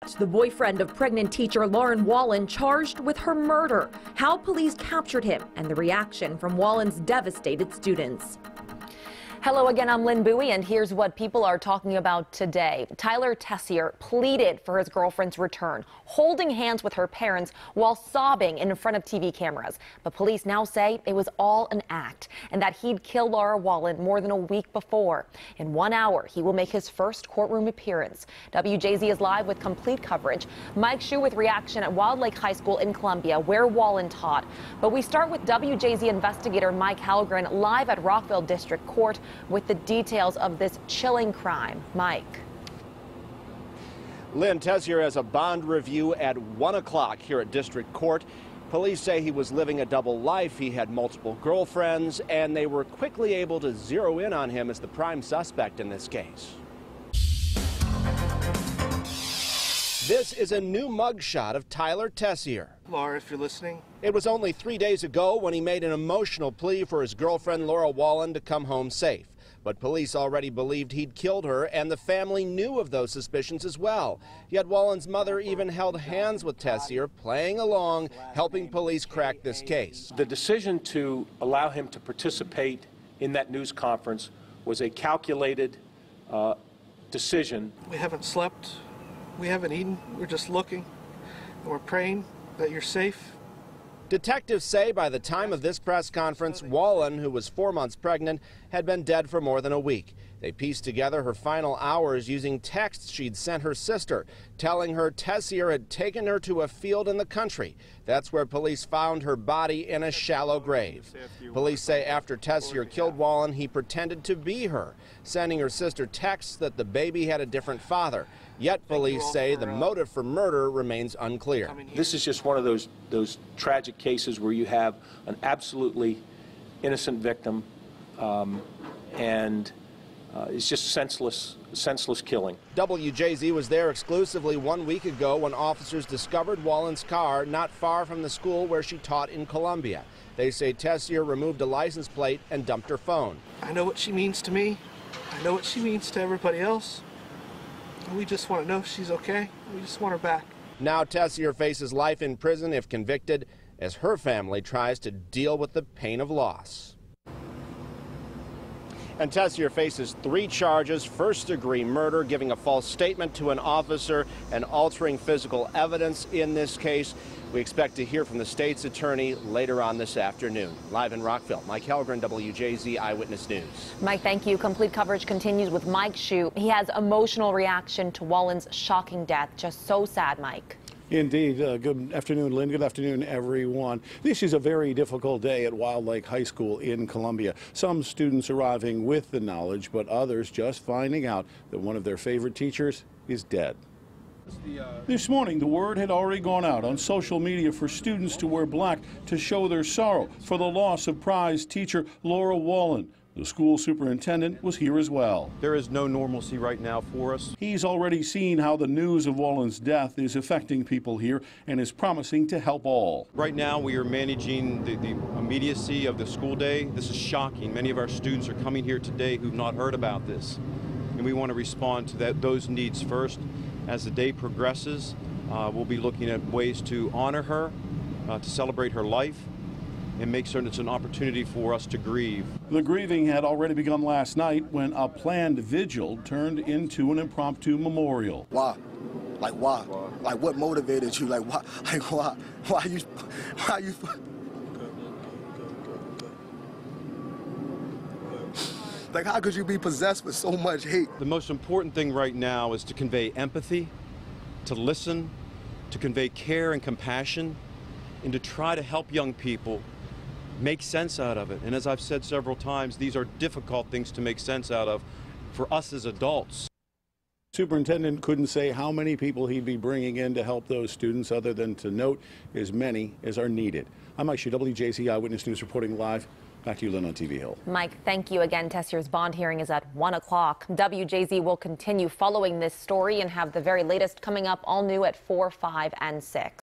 arrest the boyfriend of pregnant teacher Lauren Wallen, charged with her murder, how police captured him, and the reaction from Wallen's devastated students. Hello again, I'm Lynn Bowie, and here's what people are talking about today. Tyler Tessier pleaded for his girlfriend's return, holding hands with her parents while sobbing in front of TV cameras. But police now say it was all an act and that he'd killed Laura Wallen more than a week before. In 1 hour, he will make his first courtroom appearance. WJZ is live with complete coverage. Mike Schuh with reaction at Wild Lake High School in Columbia, where Wallen taught. But we start with WJZ investigator Mike Hellgren live at Rockville District Court with the details of this chilling crime. Mike. Lynn, Tessier has a bond review at 1 o'clock here at District Court. Police say he was living a double life. He had multiple girlfriends, and they were quickly able to zero in on him as the prime suspect in this case. This is a new mugshot of Tyler Tessier. Laura, if you're listening. It was only 3 days ago when he made an emotional plea for his girlfriend Laura Wallen to come home safe. But police already believed he'd killed her, and the family knew of those suspicions as well. Yet Wallen's mother even held hands with Tessier, playing along, helping police crack this case. The decision to allow him to participate in that news conference was a calculated decision. We haven't slept. We haven't eaten. We're just looking, and we're praying that you're safe. Detectives say by the time of this press conference, Wallen, who was 4 months pregnant, had been dead for more than a week. They pieced together her final hours using texts she'd sent her sister, telling her Tessier had taken her to a field in the country. That's where police found her body in a shallow grave. Police say after Tessier killed Wallen, he pretended to be her, sending her sister texts that the baby had a different father. Yet police say the motive for murder remains unclear. This is just one of those tragic cases where you have an absolutely innocent victim, and it's just senseless killing. WJZ was there exclusively 1 week ago when officers discovered Wallen's car not far from the school where she taught in Columbia. They say Tessier removed a license plate and dumped her phone. I know what she means to me. I know what she means to everybody else. We just want to know if she's okay. We just want her back. Now Tessier faces life in prison if convicted, as her family tries to deal with the pain of loss. And Tessier faces 3 charges: first-degree murder, giving a false statement to an officer, and altering physical evidence in this case. We expect to hear from the state's attorney later on this afternoon. Live in Rockville, Mike Hellgren, WJZ Eyewitness News. Mike, thank you. Complete coverage continues with Mike Schuh. He has emotional reaction to Wallen's shocking death. Just so sad, Mike. Indeed. Good afternoon, Lynn. Good afternoon, everyone. This is a very difficult day at Wild Lake High School in Columbia. Some students arriving with the knowledge, but others just finding out that one of their favorite teachers is dead. This morning, the word had already gone out on social media for students to wear black to show their sorrow for the loss of prize teacher Laura Wallen. The school superintendent was here as well. There is no normalcy right now for us. He's already seen how the news of Wallen's death is affecting people here and is promising to help all. Right now we are managing the immediacy of the school day. This is shocking. Many of our students are coming here today who've not heard about this, and we want to respond to those needs first. As the day progresses, we'll be looking at ways to honor her, to celebrate her life, and make certain it's an opportunity for us to grieve. The grieving had already begun last night when a planned vigil turned into an impromptu memorial. Why? Like why? Like what motivated you? Like why? Like why? Why you? Like how could you be possessed with so much hate? The most important thing right now is to convey empathy, to listen, to convey care and compassion, and to try to help young people make sense out of it. And as I've said several times, these are difficult things to make sense out of for us as adults. Superintendent couldn't say how many people he'd be bringing in to help those students, other than to note as many as are needed. I'm Mike Schuh, WJZ Eyewitness News, reporting live. Back to you, Lynn, on TV Hill. Mike, thank you again. Tessier's bond hearing is at 1 o'clock. WJZ will continue following this story and have the very latest coming up all new at 4, 5, and 6.